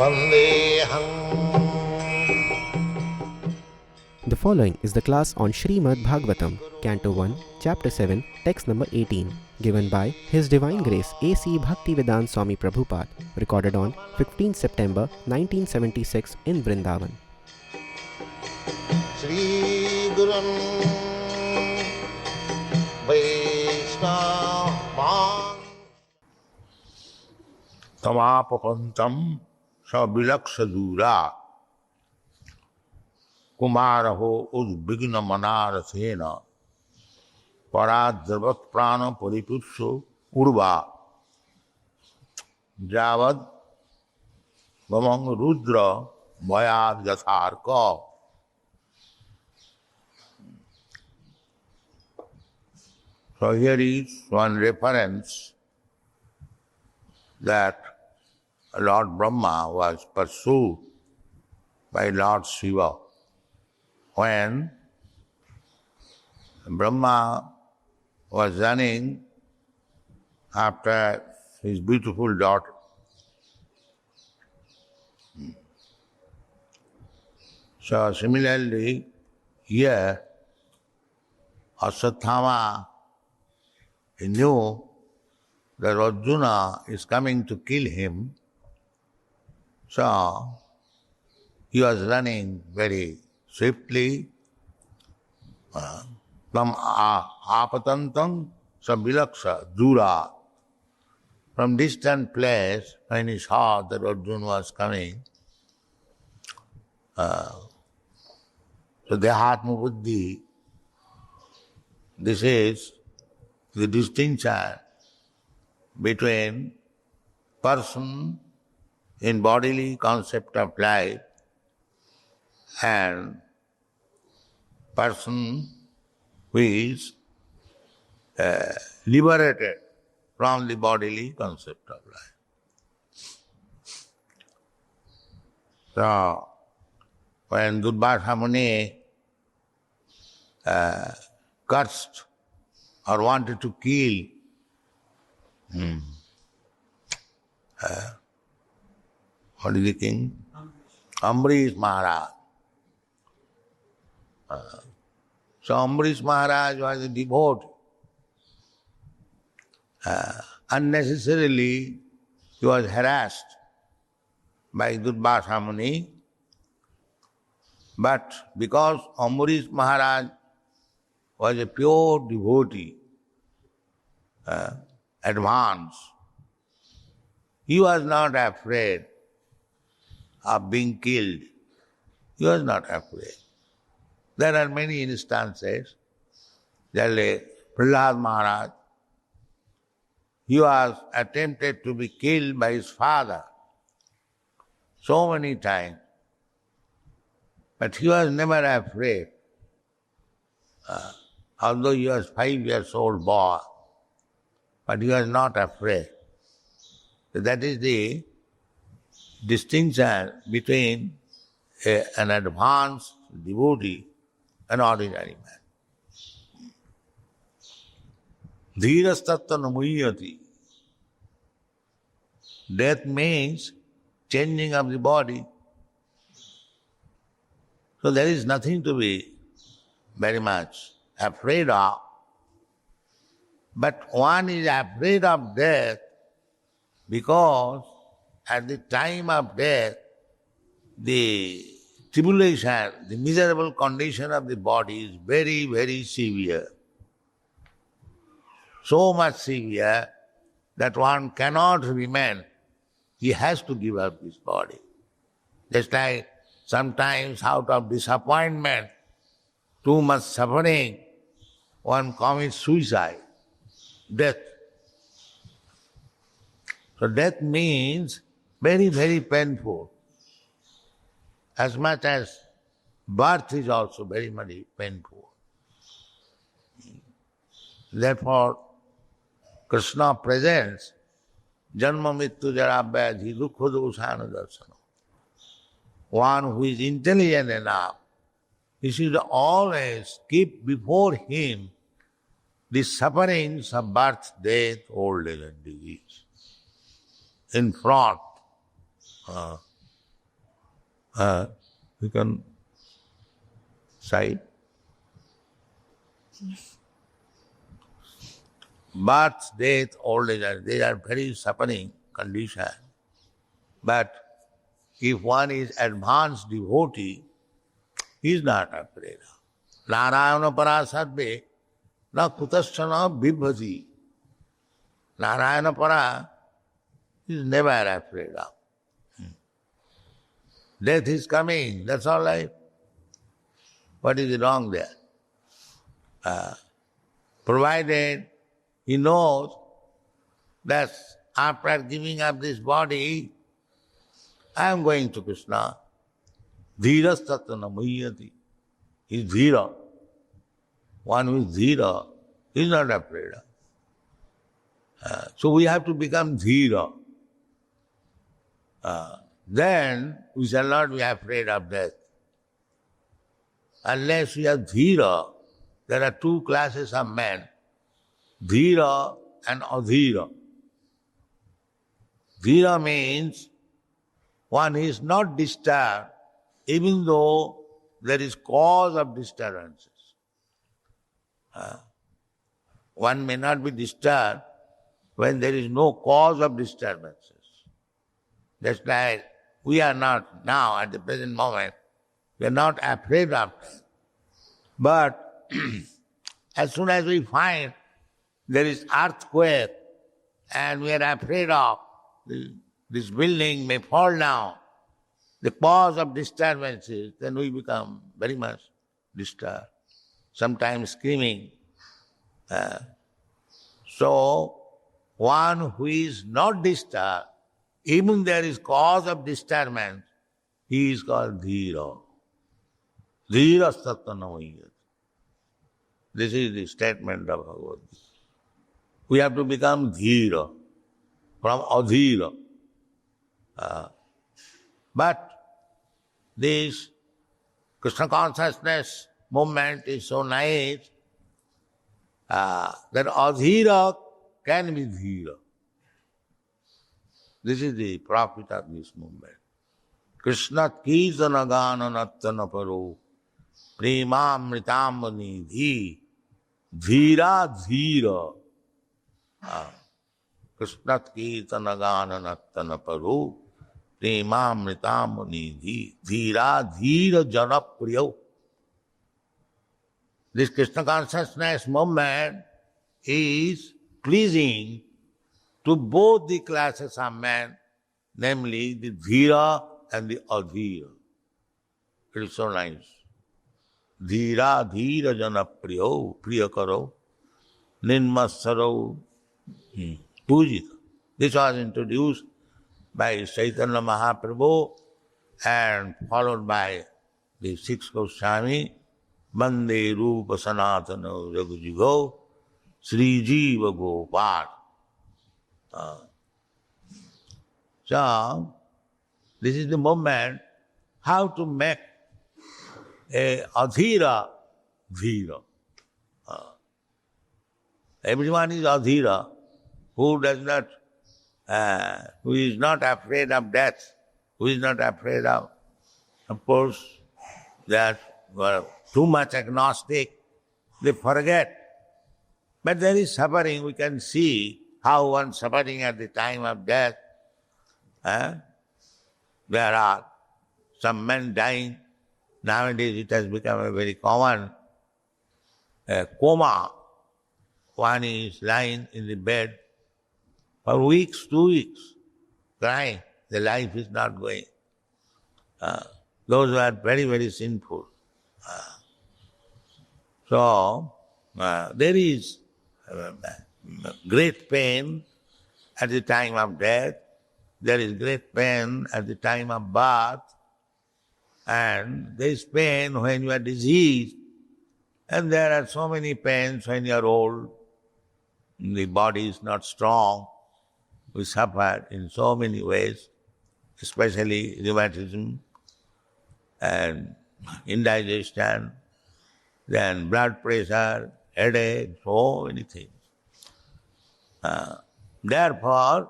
Vandeham. The following is the class on Srimad Bhagavatam, Canto 1, Chapter 7, Text number 18, given by His Divine Grace A.C. Bhaktivedanta Swami Prabhupada, recorded on 15 September 1976 in Vrindavan. Shri Gurun Vaishnava Tamapapantam Sabilaksadura Kumaraho Udbigna Manarasena Paradharvat Prana Pariputsu Urva Javad Vamang Rudra Mayad Yatharka. So here is one reference that Lord Brahma was pursued by Lord Shiva. When Brahma was running after his beautiful daughter, so similarly here Aswathama, he knew that Arjuna is coming to kill him, so he was running very swiftly from apatantam sabilaksa dura. From distant place, when he saw that Arjuna was coming, so dehatma buddhi, this is the distinction between person in bodily concept of life and person who is liberated from the bodily concept of life. So, when Durvasa Muni cursed or wanted to kill what is the king? Ambrish Maharaj. So Ambrish Maharaj was a devotee. Unnecessarily he was harassed by Durvasa Muni, but because Ambrish Maharaj was a pure devotee, advanced, he was not afraid of being killed. He was not afraid. There are many instances. Like Prahlad Maharaj, he was attempted to be killed by his father so many times, but he was never afraid. Although he was 5 years old boy, but he was not afraid. So that is the distinction between an advanced devotee and ordinary man. Dhirastatta namuyati. Death means changing of the body. So there is nothing to be very much afraid of. But one is afraid of death because at the time of death, the tribulation, the miserable condition of the body is very, very severe. So much severe that one cannot remain. He has to give up his body. Just like sometimes out of disappointment, too much suffering, one commits suicide, death. So death means very, very painful. As much as birth is also very, very painful. Therefore, Krishna presents Janma Mittu Jara Vyadhi Dukha Dosana Darsana. One who is intelligent enough, he should always keep before him the sufferings of birth, death, old age and disease. In front, You can cite. Birth, death, old age, they are very suffering condition. But if one is advanced devotee, he is not afraid of. Narayana parasarve na kutaschana bibhati. Narayana para is never afraid of. Death is coming, that's all life. What is wrong there? Provided he knows that after giving up this body, I am going to Krishna. Dhiras tatana muhyati. He is dhira. One who is dhira is not afraid of. So we have to become dhira. Then we shall not be afraid of death. Unless we are dhira, there are two classes of men, dhira and adhira. Dhira means one is not disturbed even though there is cause of disturbances. One may not be disturbed when there is no cause of disturbances. Just like we are not now, at the present moment, we are not afraid of death. But as soon as we find there is earthquake and we are afraid of this building may fall down, the cause of disturbances, then we become very much disturbed, sometimes screaming. So, one who is not disturbed, even there is cause of disturbance, he is called dhira. Dhira sattvanamaya. This is the statement of Bhagavad. We have to become dhira from adhira. But this Krishna consciousness movement is so nice that adhira can be dhira. This is the profit of this movement. Krishna kirtana gana nattana paro premamritam nidhi dhira dhira. Krishna kirtana gana nattana paro premamritam nidhi dhira dhira janapriyo. This Krishna consciousness movement is pleasing to both the classes of men, namely the dhira and the adhira. It is so nice. Dhira dhira janapriyo priyakaro ninmasaro pujita. This was introduced by Chaitanya Mahaprabhu and followed by the sixth Goswami, Bande Rupa Sanatana Raghujigo, Sri Jiva Gopal. So, this is the moment how to make a adhira dhira. Everyone is adhira who does not, who is not afraid of death, who is not afraid of course, that were too much agnostic, they forget. But there is suffering, we can see how one suffering at the time of death. There are some men dying. Nowadays it has become a very common coma. One is lying in the bed for weeks, 2 weeks, crying. The life is not going. Those who are very, very sinful. So, there is great pain at the time of death. There is great pain at the time of birth. And there is pain when you are diseased. And there are so many pains when you are old. The body is not strong. We suffer in so many ways, especially rheumatism and indigestion, then blood pressure, headache, so many things. Therefore,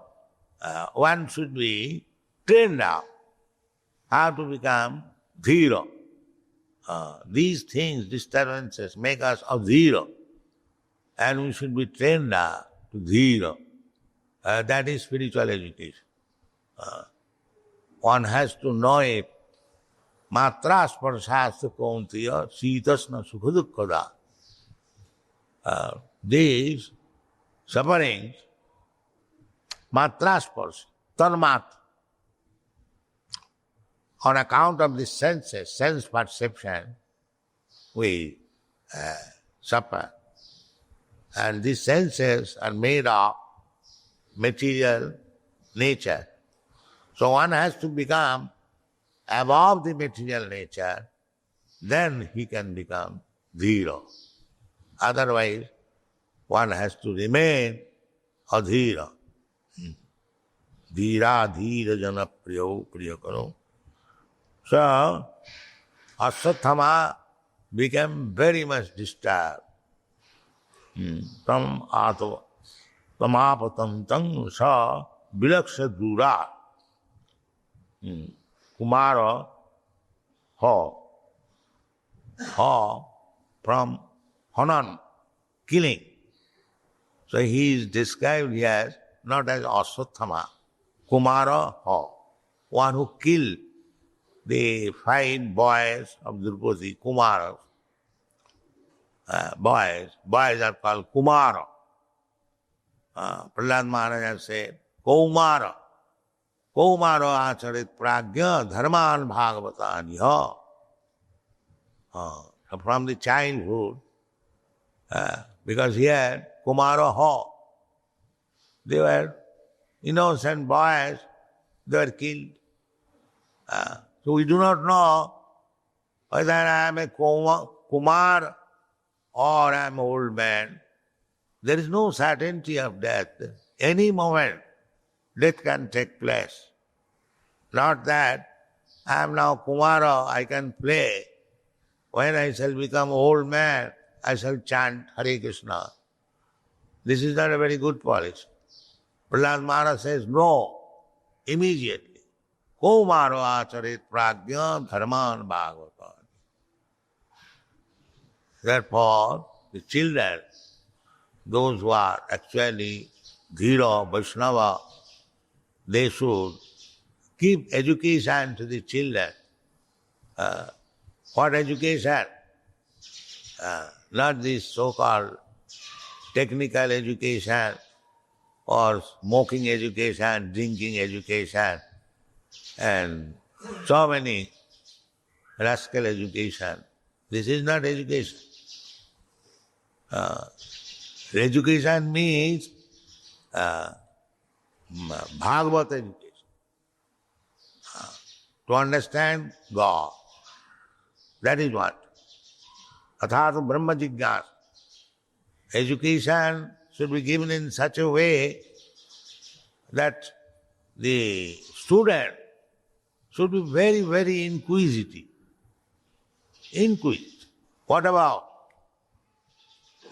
one should be trained up how to become dhira. These things, disturbances, make us adhira. And we should be trained to dhira. That is spiritual education. One has to know it. Matra sparsasya kauntiya sitasna sukhadukkada. These sufferings, matra sparsa, tanmat, on account of the senses, sense perception, we suffer. And these senses are made of material nature. So one has to become above the material nature, then he can become dhira. Otherwise, one has to remain adhira. Dhira dhira jana priyo priyakaro. So, Aswathama became very much disturbed. Tam ato tamapatam tang sa vilaksha dura. Kumara ha from Hanan, killing. So he is described here not as Aswathama. Kumara ha, one who killed the 5 boys of Draupadi, Kumaras. Boys are called Kumara. Prahlad Maharaj said, Kaumara. Kaumara acharit pragya dharman bhagavatam iha. So from the childhood, because here, Kumara ha, they were innocent boys, they were killed. So we do not know whether I am a Kumar or I am an old man. There is no certainty of death. Any moment, death can take place. Not that I am now Kumara, I can play. When I shall become old man, I shall chant Hare Krishna. This is not a very good policy. Prahlad Maharaj says, no, immediately. Kaumaro acharit pragya dharman bhagavatam. Therefore, the children, those who are actually dhira, Vaishnava, they should give education to the children. What education? Not this so-called technical education or smoking education, drinking education, and so many rascal education. This is not education. Education means Bhagavad education. To understand God. That is what. Athātu Brahma Jigyāsa. Education should be given in such a way that the student should be very, very inquisitive. Inquisitive. What about?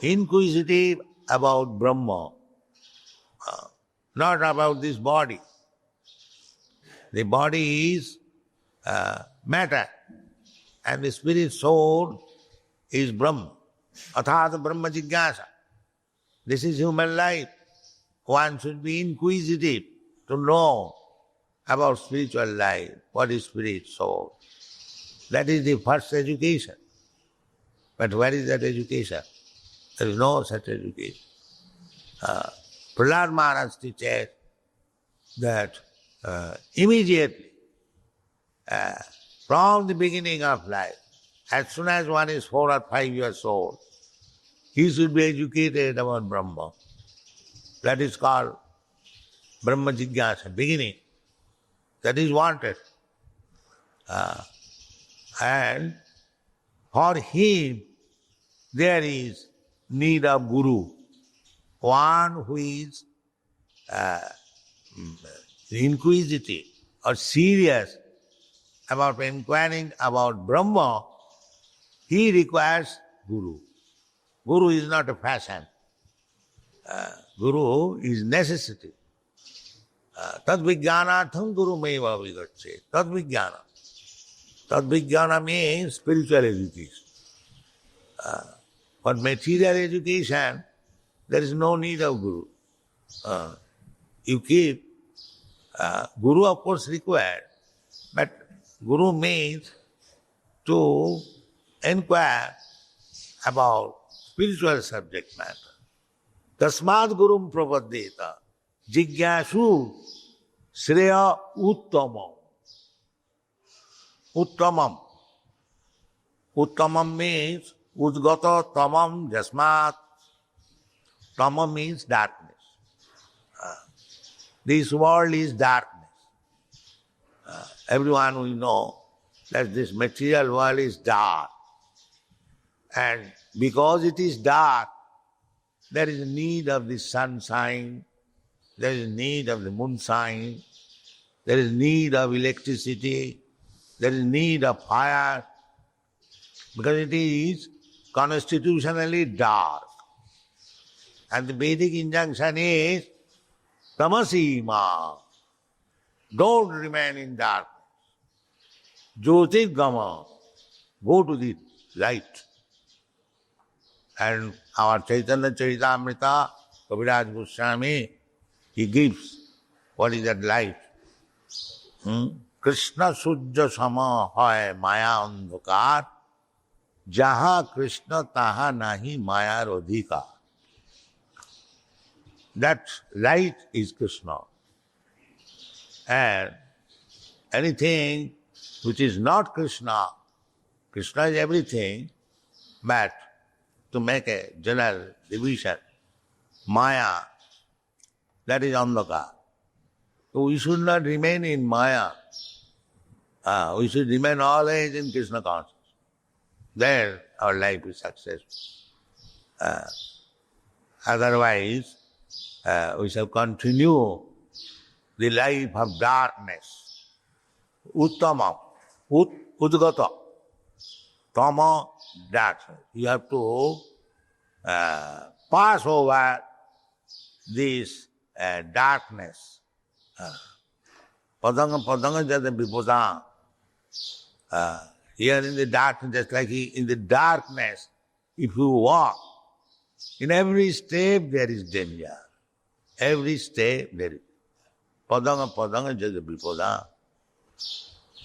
Inquisitive about Brahma, not about this body. The body is matter, and the spirit soul is Brahma. Athāta Brahma Jigyāsa. This is human life. One should be inquisitive to know about spiritual life, what is spirit, soul. That is the first education. But where is that education? There is no such education. Prahlad Maharaj teaches that immediately, from the beginning of life, as soon as one is 4 or 5 years old, he should be educated about Brahma. That is called Brahma Jigyāsa, beginning. That is wanted. And for him, there is need of Guru. One who is inquisitive or serious about inquiring about Brahma, he requires Guru. Guru is not a fashion. Guru is necessity. Tad vijnanatham guru meva vigacche. Tad vijnana. Tadvijnana means spiritual education. For material education, there is no need of Guru. You keep Guru, of course, required, but Guru means to inquire about spiritual subject matter. Tasmad Gurum Prapaddeta Jigyasu Shreya Uttamam. Uttamam. Uttamam means Udgata Tamam Jasmat. Tamam means darkness. This world is darkness. Everyone will know that this material world is dark. And because it is dark, there is need of the sunshine, there is need of the moonshine, there is need of electricity, there is need of fire, because it is constitutionally dark. And the Vedic injunction is, Tamasima, don't remain in darkness. Jyotirgama, go to the light. And our Chaitanya Charitamrita, Kaviraj Goswami, he gives what is that light. Krishna Sujya Sama Hoy Maya Andhakar, Jaha Krishna Taha Nahi Maya Rodhika. That light is Krishna. And anything which is not Krishna, Krishna is everything, but to make a general division, Maya, that is Andhaka. So we should not remain in Maya. We should remain always in Krishna consciousness. Then our life is successful. Otherwise, we shall continue the life of darkness. Uttamam, Udgata, Tama, darkness. You have to pass over this darkness. Padanga jada vipada. Here in the darkness, just like in the darkness, if you walk, in every step there is danger. Every step there is. Padanga jada vipada.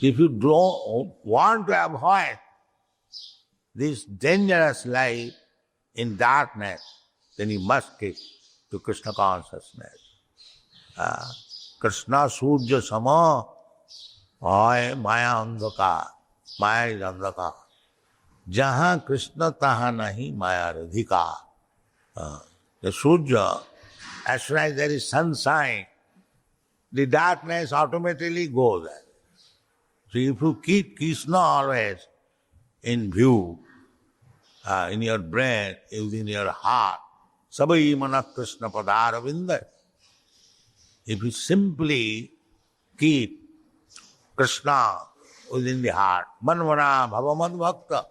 If you don't want to avoid this dangerous life in darkness, then you must get to Krishna consciousness. Krishna Surya Sama Hoy Maya Andhaka. Maya is Andhaka. Jaha Krishna Taha Nahi Maya Radhika. The Surya, as soon as there is sunshine, the darkness automatically goes. So if you keep Krishna always in view, in your brain, within your heart, Sabai Mana Krishna Padara Vinda. If you simply keep Krishna within the heart, Manmana Bhavamad Bhakta,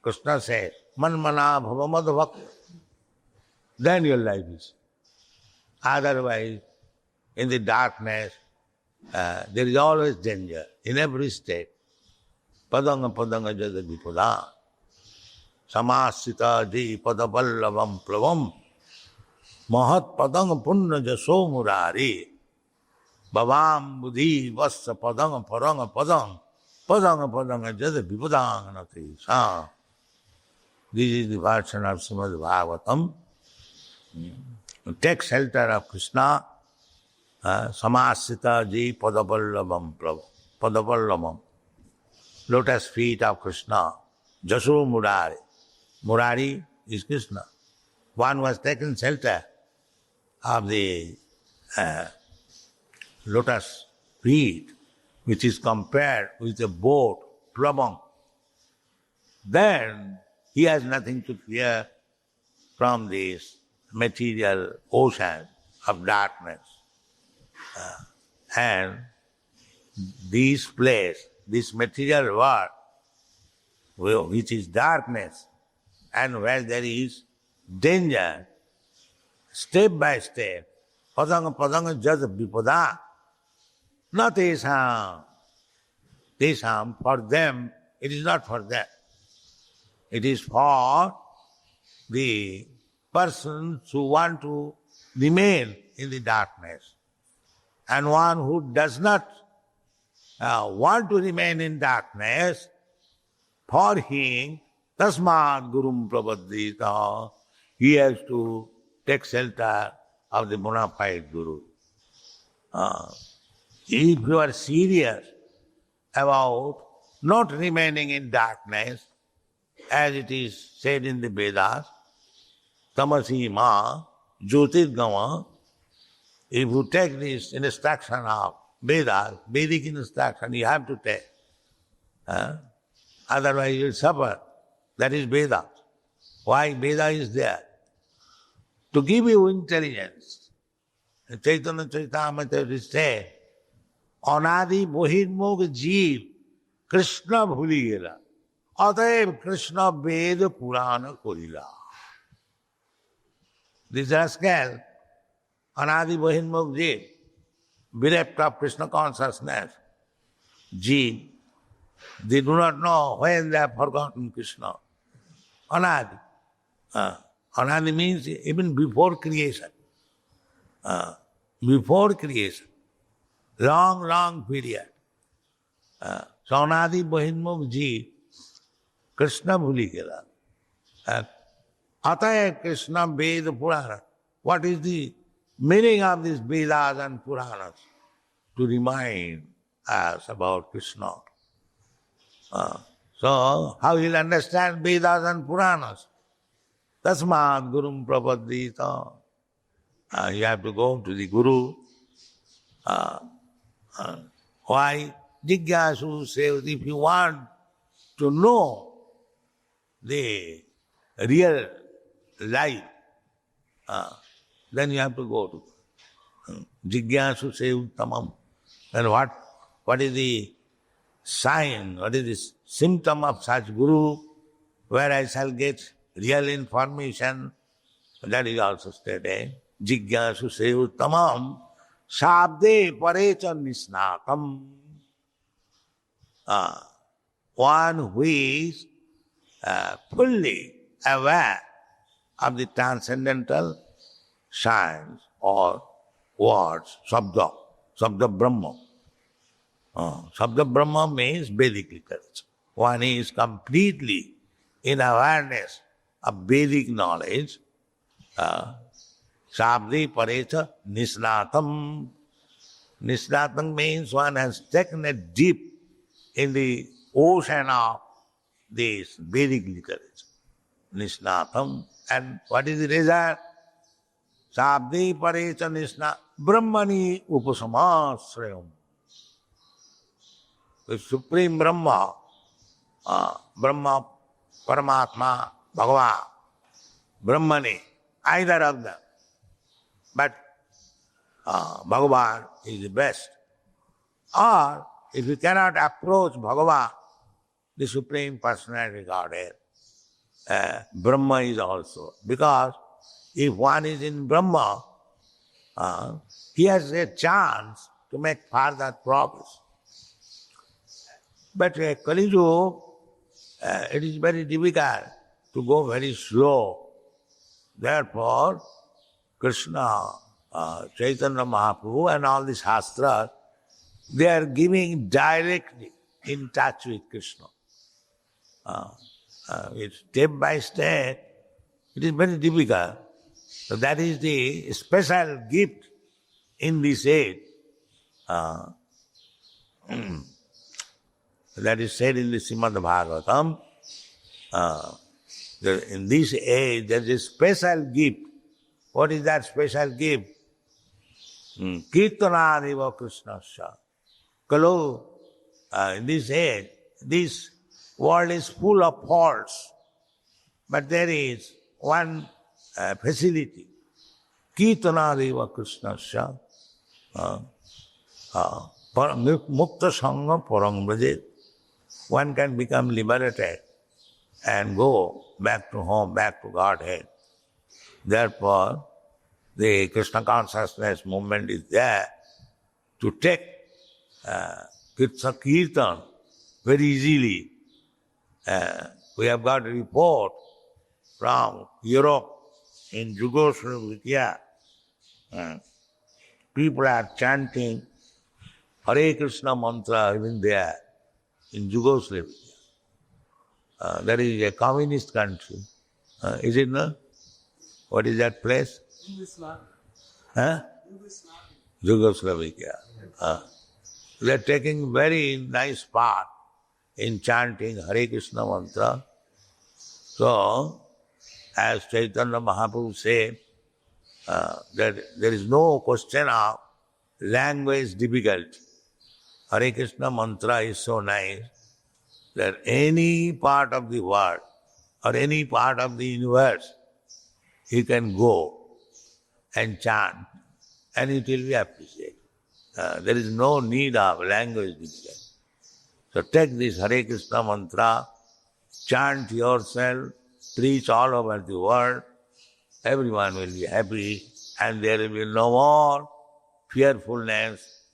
Krishna says, Manmana Bhavamad Bhakta, then your life is. Otherwise, in the darkness, there is always danger in every state. Padanga jada vipada. Samasita di padapallavam plavam. Mahat padanga punna jaso murari. Bhavam buddhi vassa padanga paranga padang. Padanga jada vipadanganati. This is the version of Srimad Bhagavatam. Take shelter of Krishna. Samasita ji padapallavam plavam. Padapallavam. Lotus feet of Krishna. Jasu Murari. Murari is Krishna. One was taken shelter of the lotus feet, which is compared with a boat, Prabham. Then he has nothing to fear from this material ocean of darkness. And this place, this material world, which is darkness, and where there is danger, step by step, padanga jada vipada, natesam Tesham, for them, it is not for them. It is for the persons who want to remain in the darkness. And one who does not want to remain in darkness, for him, tasmad gurum prapaddita, he has to take shelter of the bona fide guru. If you are serious about not remaining in darkness, as it is said in the Vedas, tamasi ma jyotirgama, if you take this instruction of Vedas, Vedic instruction, you have to take. Otherwise you will suffer. That is Veda. Why Veda is there? To give you intelligence. Chaitanya Charitamrita is said, Anadi Bohirmog Jeev Krishna bhuli gela. Ataev Krishna Veda Purana Korila. This rascal, Anadi Bohirmog Jeev, bereft of Krishna consciousness, Jeev, they do not know when they have forgotten Krishna. Anadi. Anadi means even before creation. Before creation. Long period. So Anadi Bahimok Jeev, Krishna bhuli gela. Ataya Krishna Veda Purana. What is the meaning of these Vedas and Puranas? To remind us about Krishna. So, how he'll understand Vedas and Puranas? Tasmad Gurum Prapaddita. You have to go to the Guru. Why? Jigyasu says, if you want to know the real life, then you have to go to Jigyasu Sevtamam. And what is the sign, what is the symptom of such Guru, where I shall get real information? That is also stated. Jigyasu Sevtamam Shabde Parecha Nisnakam. One who is fully aware of the transcendental science or words, Sabda Brahma. Sabda Brahma means Vedic literature. One is completely in awareness of Vedic knowledge. Sabdi Parecha Nisnatam. Nisnatam means one has taken a dip in the ocean of this Vedic literature. Nisnatam. And what is the result? Sabdi Parecha Nisna Brahmani Upasamasrayam. The Supreme Brahma, Brahma, Paramatma, Bhagavad, Brahmani, either of them. But Bhagavad is the best. Or, if you cannot approach Bhagavad, the Supreme Personality Godhead, Brahma is also. Because if one is in Brahma, he has a chance to make further progress. But Kali Yuga, it is very difficult to go very slow. Therefore, Krishna, Chaitanya Mahaprabhu and all the Shastras, they are giving directly in touch with Krishna. It's step by step, it is very difficult. So that is the special gift in this age. That is said in the Srimad Bhagavatam. In this age, there is a special gift. What is that special gift? Kirtana deva krishnasya. Kalu, in this age, this world is full of faults. But there is one facility. Kirtana deva krishnasya. Mukta sangha parang brajet. One can become liberated and go back to home, back to Godhead. Therefore, the Krishna consciousness movement is there to take kirtan very easily. We have got a report from Europe in Yugoslavia. People are chanting Hare Krishna mantra even there in Yugoslavia. That is a communist country. Is it not? What is that place? Yugoslavia. They are taking very nice part in chanting Hare Krishna mantra. So, as Chaitanya Mahaprabhu said, that there is no question of language difficulty. Hare Krishna mantra is so nice that any part of the world or any part of the universe, you can go and chant and it will be appreciated. There is no need of language difficulty. So take this Hare Krishna mantra, chant yourself, preach all over the world, everyone will be happy and there will be no more fearfulness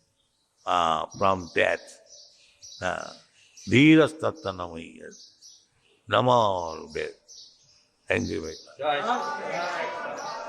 from death. Dhiras tatta namayas. Namo death. Thank you very much.